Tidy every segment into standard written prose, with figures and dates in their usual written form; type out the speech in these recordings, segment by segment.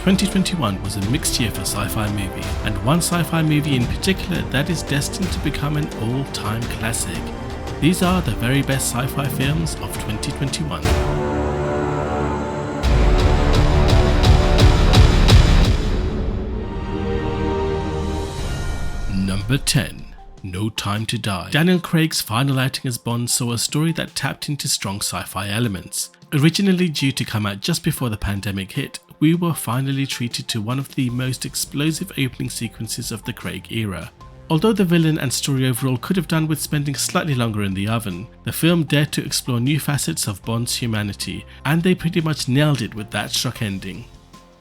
2021 was a mixed year for Sci-Fi Movie, and one Sci-Fi movie in particular that is destined to become an all-time classic. These are the very best sci-fi films of 2021. Number 10. No Time to Die. Daniel Craig's final outing as Bond saw a story that tapped into strong sci-fi elements. Originally due to come out just before the pandemic hit, we were finally treated to one of the most explosive opening sequences of the Craig era. Although the villain and story overall could have done with spending slightly longer in the oven, the film dared to explore new facets of Bond's humanity, and they pretty much nailed it with that shock ending.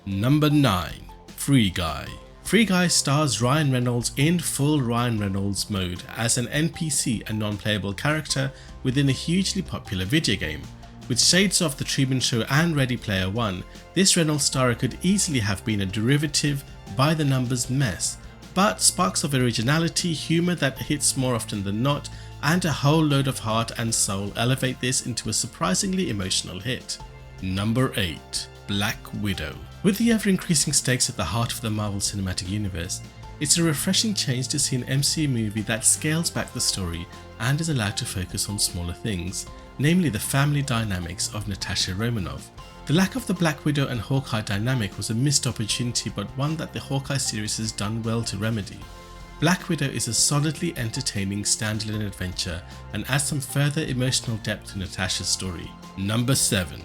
Number 9. Free Guy. Free Guy stars Ryan Reynolds in full Ryan Reynolds mode as an NPC and non-playable character within a hugely popular video game. With shades of The Truman Show and Ready Player One, this Reynolds star could easily have been a derivative by the numbers mess, but sparks of originality, humour that hits more often than not, and a whole load of heart and soul elevate this into a surprisingly emotional hit. Number 8. Black Widow. With the ever-increasing stakes at the heart of the Marvel Cinematic Universe, it's a refreshing change to see an MCU movie that scales back the story and is allowed to focus on smaller things, namely the family dynamics of Natasha Romanoff. The lack of the Black Widow and Hawkeye dynamic was a missed opportunity, but one that the Hawkeye series has done well to remedy. Black Widow is a solidly entertaining standalone adventure and adds some further emotional depth to Natasha's story. Number 7.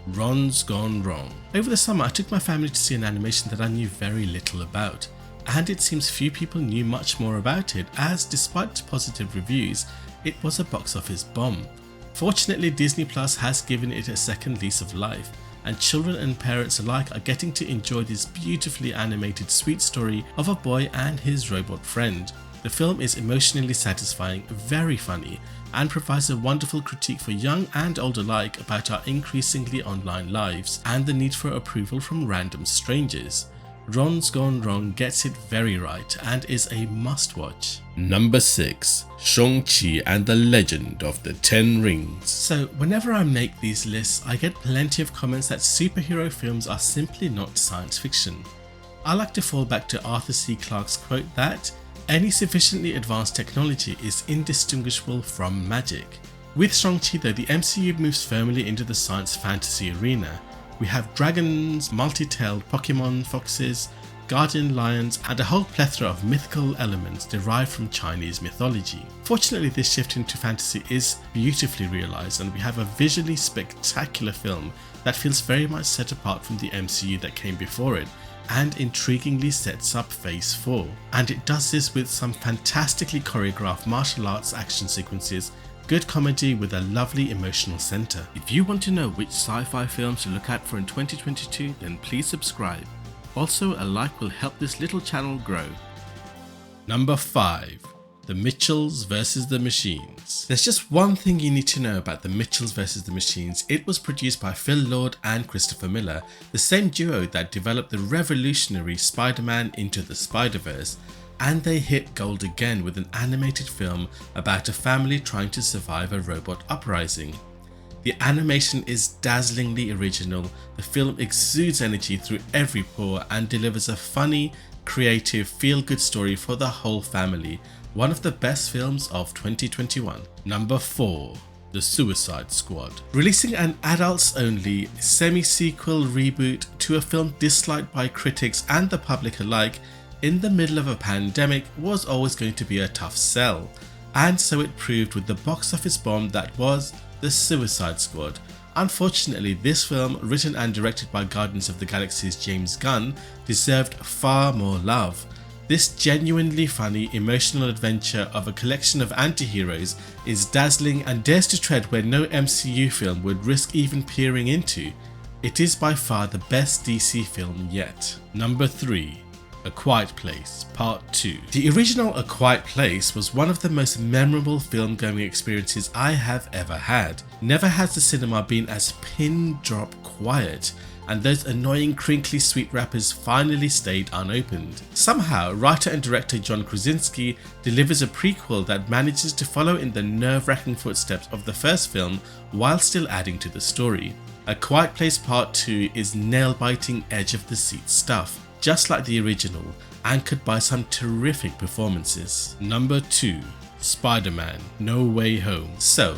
Ron's Gone Wrong. Over the summer I took my family to see an animation that I knew very little about, and it seems few people knew much more about it, as despite positive reviews, it was a box office bomb. Fortunately, Disney Plus has given it a second lease of life, and children and parents alike are getting to enjoy this beautifully animated sweet story of a boy and his robot friend. The film is emotionally satisfying, very funny, and provides a wonderful critique for young and old alike about our increasingly online lives and the need for approval from random strangers. Ron's Gone Wrong gets it very right and is a must-watch. Number 6. Shang-Chi and the Legend of the Ten Rings. So whenever I make these lists, I get plenty of comments that superhero films are simply not science fiction. I like to fall back to Arthur C. Clarke's quote that any sufficiently advanced technology is indistinguishable from magic. With Shang-Chi though, the MCU moves firmly into the science fantasy arena. We have dragons, multi-tailed Pokemon, foxes, guardian lions, and a whole plethora of mythical elements derived from Chinese mythology. Fortunately, this shift into fantasy is beautifully realised, and we have a visually spectacular film that feels very much set apart from the MCU that came before it, and intriguingly sets up Phase 4. And it does this with some fantastically choreographed martial arts action sequences, good comedy with a lovely emotional centre. If you want to know which sci-fi films to look out for in 2022, then please subscribe. Also, a like will help this little channel grow. Number 5. The Mitchells vs. the Machines. There's just one thing you need to know about The Mitchells vs. the Machines. It was produced by Phil Lord and Christopher Miller, the same duo that developed the revolutionary Spider-Man Into the Spider-Verse, and they hit gold again with an animated film about a family trying to survive a robot uprising. The animation is dazzlingly original, the film exudes energy through every pore and delivers a funny, creative, feel-good story for the whole family. One of the best films of 2021. Number 4. The Suicide Squad. Releasing an adults-only semi-sequel reboot to a film disliked by critics and the public alike in the middle of a pandemic was always going to be a tough sell, and so it proved with the box office bomb that was The Suicide Squad. Unfortunately, this film, written and directed by Guardians of the Galaxy's James Gunn, deserved far more love. This genuinely funny, emotional adventure of a collection of anti-heroes is dazzling and dares to tread where no MCU film would risk even peering into. It is by far the best DC film yet. Number 3. A Quiet Place Part 2. The original A Quiet Place was one of the most memorable film-going experiences I have ever had. Never has the cinema been as pin-drop quiet, and those annoying crinkly sweet rappers finally stayed unopened. Somehow, writer and director John Krasinski delivers a prequel that manages to follow in the nerve-wracking footsteps of the first film while still adding to the story. A Quiet Place Part 2 is nail-biting edge-of-the-seat stuff, just like the original, anchored by some terrific performances. Number 2. Spider-Man No Way Home. So,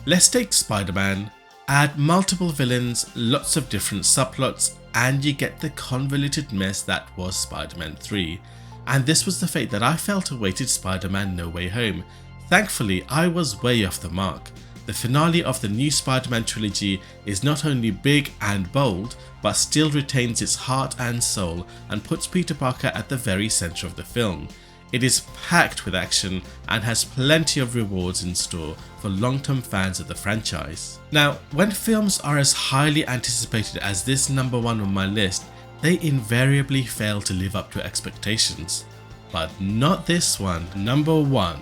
let's take Spider-Man, add multiple villains, lots of different subplots, and you get the convoluted mess that was Spider-Man 3. And this was the fate that I felt awaited Spider-Man No Way Home. Thankfully, I was way off the mark. The finale of the new Spider-Man trilogy is not only big and bold, but still retains its heart and soul and puts Peter Parker at the very centre of the film. It is packed with action and has plenty of rewards in store for long-term fans of the franchise. Now, when films are as highly anticipated as this number 1 on my list, they invariably fail to live up to expectations. But not this one. Number 1.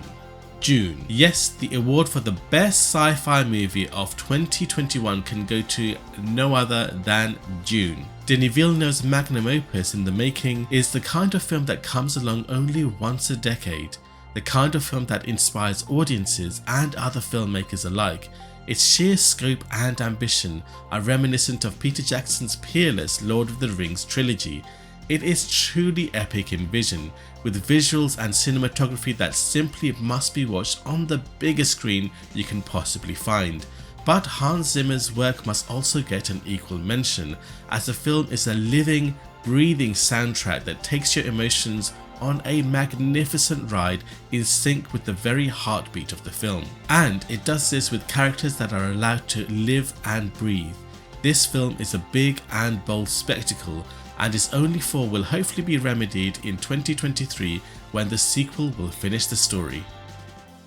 Dune. Yes, the award for the best sci-fi movie of 2021 can go to no other than Dune. Denis Villeneuve's magnum opus in the making is the kind of film that comes along only once a decade, the kind of film that inspires audiences and other filmmakers alike. Its sheer scope and ambition are reminiscent of Peter Jackson's peerless Lord of the Rings trilogy. It is truly epic in vision, with visuals and cinematography that simply must be watched on the biggest screen you can possibly find. But Hans Zimmer's work must also get an equal mention, as the film is a living, breathing soundtrack that takes your emotions on a magnificent ride in sync with the very heartbeat of the film. And it does this with characters that are allowed to live and breathe. This film is a big and bold spectacle, and its only flaw will hopefully be remedied in 2023 when the sequel will finish the story.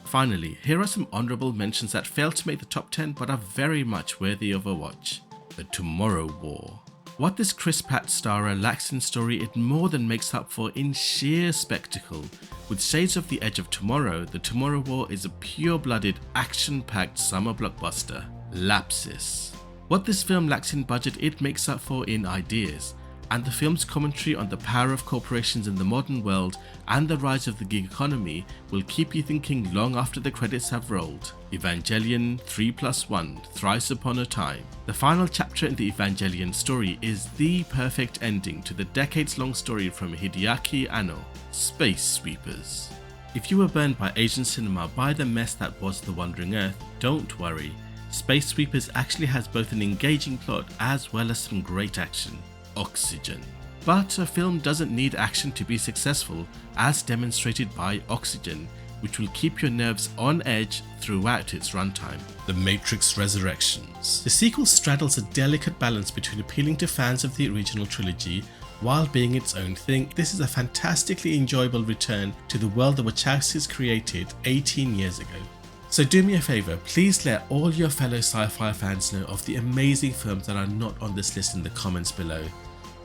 Finally, here are some honourable mentions that failed to make the top 10 but are very much worthy of a watch. The Tomorrow War. What this Chris Pratt starrer lacks in story, it more than makes up for in sheer spectacle. With shades of The Edge of Tomorrow, The Tomorrow War is a pure-blooded, action-packed summer blockbuster. Lapsis. What this film lacks in budget, it makes up for in ideas. And the film's commentary on the power of corporations in the modern world and the rise of the gig economy will keep you thinking long after the credits have rolled. Evangelion 3+1 Thrice Upon a Time. The final chapter in the Evangelion story is the perfect ending to the decades-long story from Hideaki Anno, Space Sweepers. If you were burned by Asian cinema by the mess that was The Wandering Earth, don't worry. Space Sweepers actually has both an engaging plot as well as some great action. Oxygen. But a film doesn't need action to be successful, as demonstrated by Oxygen, which will keep your nerves on edge throughout its runtime. The Matrix Resurrections. The sequel straddles a delicate balance between appealing to fans of the original trilogy while being its own thing. This is a fantastically enjoyable return to the world the Wachowskis created 18 years ago. So do me a favour, please let all your fellow sci-fi fans know of the amazing films that are not on this list in the comments below.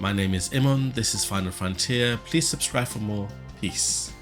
My name is Imon, this is Final Frontier, please subscribe for more, peace.